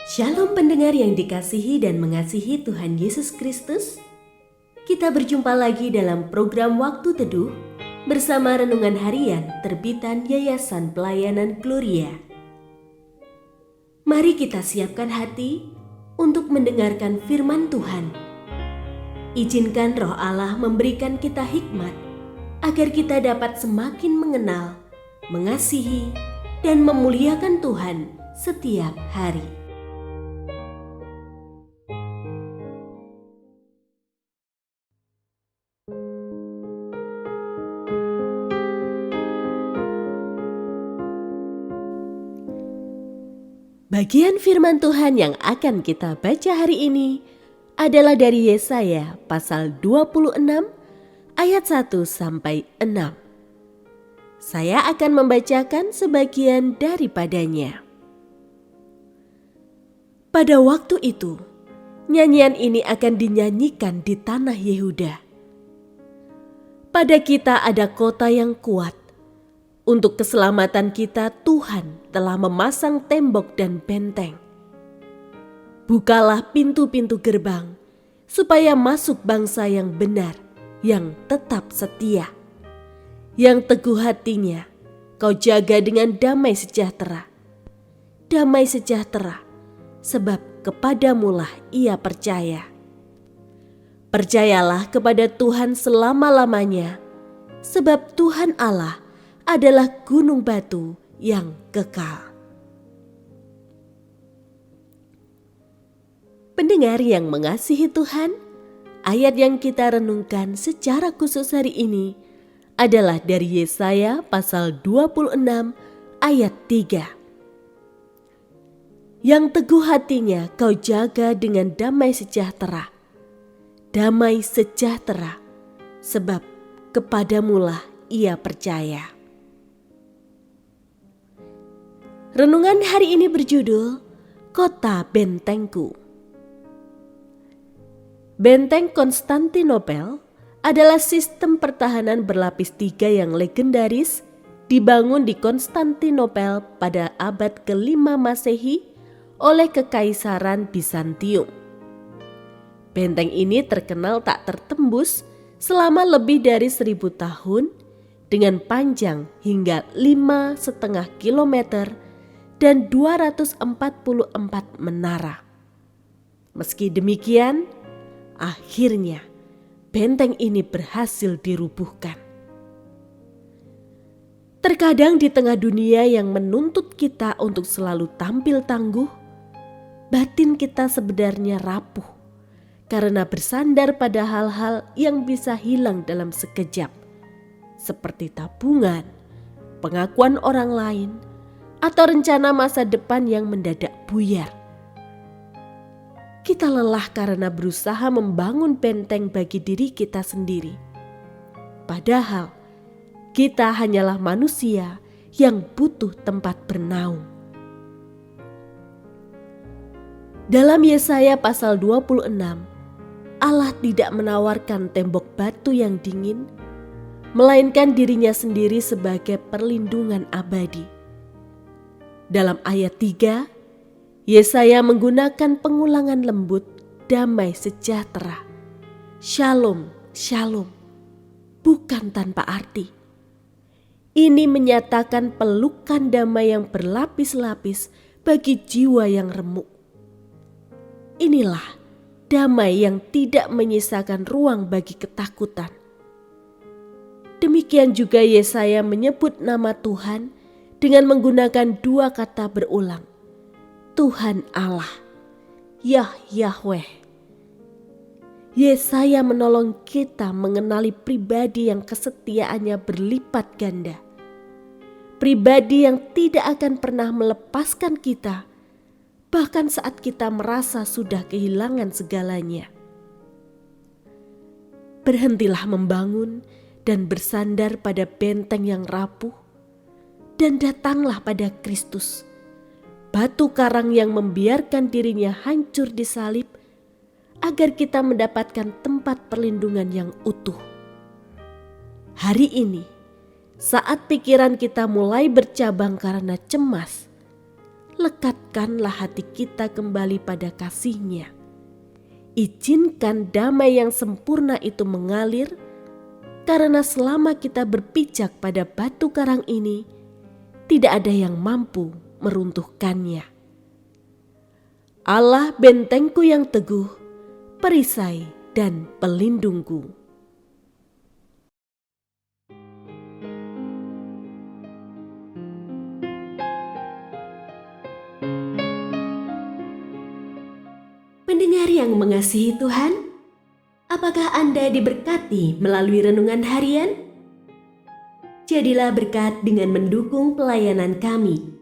Shalom pendengar yang dikasihi dan mengasihi Tuhan Yesus Kristus. Kita berjumpa lagi dalam program Waktu Teduh bersama Renungan Harian terbitan Yayasan Pelayanan Gloria. Mari kita siapkan hati untuk mendengarkan firman Tuhan. Izinkan Roh Allah memberikan kita hikmat agar kita dapat semakin mengenal, mengasihi, dan memuliakan Tuhan setiap hari. Bagian firman Tuhan yang akan kita baca hari ini adalah dari Yesaya pasal 26 ayat 1 sampai 6. Saya akan membacakan sebagian daripadanya. Pada waktu itu, nyanyian ini akan dinyanyikan di tanah Yehuda. Pada kita ada kota yang kuat. Untuk keselamatan kita, Tuhan telah memasang tembok dan benteng. Bukalah pintu-pintu gerbang, supaya masuk bangsa yang benar, yang tetap setia. Yang teguh hatinya, kau jaga dengan damai sejahtera. Damai sejahtera, sebab kepadamulah ia percaya. Percayalah kepada Tuhan selama-lamanya, sebab Tuhan Allah adalah gunung batu yang kekal. Pendengar yang mengasihi Tuhan, ayat yang kita renungkan secara khusus hari ini adalah dari Yesaya pasal 26 ayat 3. Yang teguh hatinya kau jaga dengan damai sejahtera. Damai sejahtera, sebab kepadamulah ia percaya. Renungan hari ini berjudul Kota Bentengku. Benteng Konstantinopel adalah sistem pertahanan berlapis 3 yang legendaris dibangun di Konstantinopel pada abad ke-5 Masehi oleh Kekaisaran Bizantium. Benteng ini terkenal tak tertembus selama lebih dari 1000 tahun dengan panjang hingga 5,5 kilometer dan 244 menara. Meski demikian, akhirnya benteng ini berhasil dirubuhkan. Terkadang di tengah dunia yang menuntut kita untuk selalu tampil tangguh, batin kita sebenarnya rapuh karena bersandar pada hal-hal yang bisa hilang dalam sekejap, seperti tabungan, pengakuan orang lain, atau rencana masa depan yang mendadak buyar. Kita lelah karena berusaha membangun benteng bagi diri kita sendiri. Padahal kita hanyalah manusia yang butuh tempat bernaung. Dalam Yesaya pasal 26, Allah tidak menawarkan tembok batu yang dingin, melainkan dirinya sendiri sebagai perlindungan abadi. Dalam ayat 3, Yesaya menggunakan pengulangan lembut damai sejahtera. Shalom, shalom, bukan tanpa arti. Ini menyatakan pelukan damai yang berlapis-lapis bagi jiwa yang remuk. Inilah damai yang tidak menyisakan ruang bagi ketakutan. Demikian juga Yesaya menyebut nama Tuhan dengan menggunakan 2 kata berulang. Tuhan Allah, Yahweh. Yesaya menolong kita mengenali pribadi yang kesetiaannya berlipat ganda. Pribadi yang tidak akan pernah melepaskan kita, bahkan saat kita merasa sudah kehilangan segalanya. Berhentilah membangun dan bersandar pada benteng yang rapuh, dan datanglah pada Kristus, batu karang yang membiarkan dirinya hancur disalib, agar kita mendapatkan tempat perlindungan yang utuh. Hari ini, saat pikiran kita mulai bercabang karena cemas, lekatkanlah hati kita kembali pada kasih-Nya. Izinkan damai yang sempurna itu mengalir, karena selama kita berpijak pada batu karang ini, tidak ada yang mampu meruntuhkannya. Allah bentengku yang teguh, perisai dan pelindungku. Pendengar yang mengasihi Tuhan, apakah Anda diberkati melalui renungan harian? Jadilah berkat dengan mendukung pelayanan kami.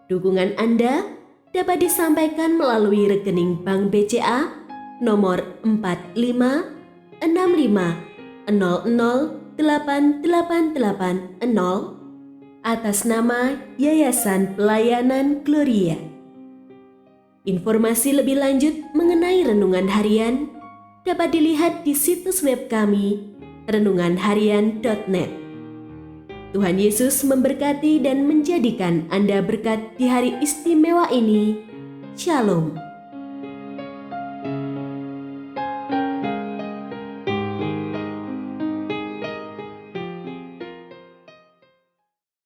Dukungan Anda dapat disampaikan melalui rekening Bank BCA nomor 4565008880 atas nama Yayasan Pelayanan Gloria. Informasi lebih lanjut mengenai renungan harian dapat dilihat di situs web kami renunganharian.net. Tuhan Yesus memberkati dan menjadikan Anda berkat di hari istimewa ini. Shalom.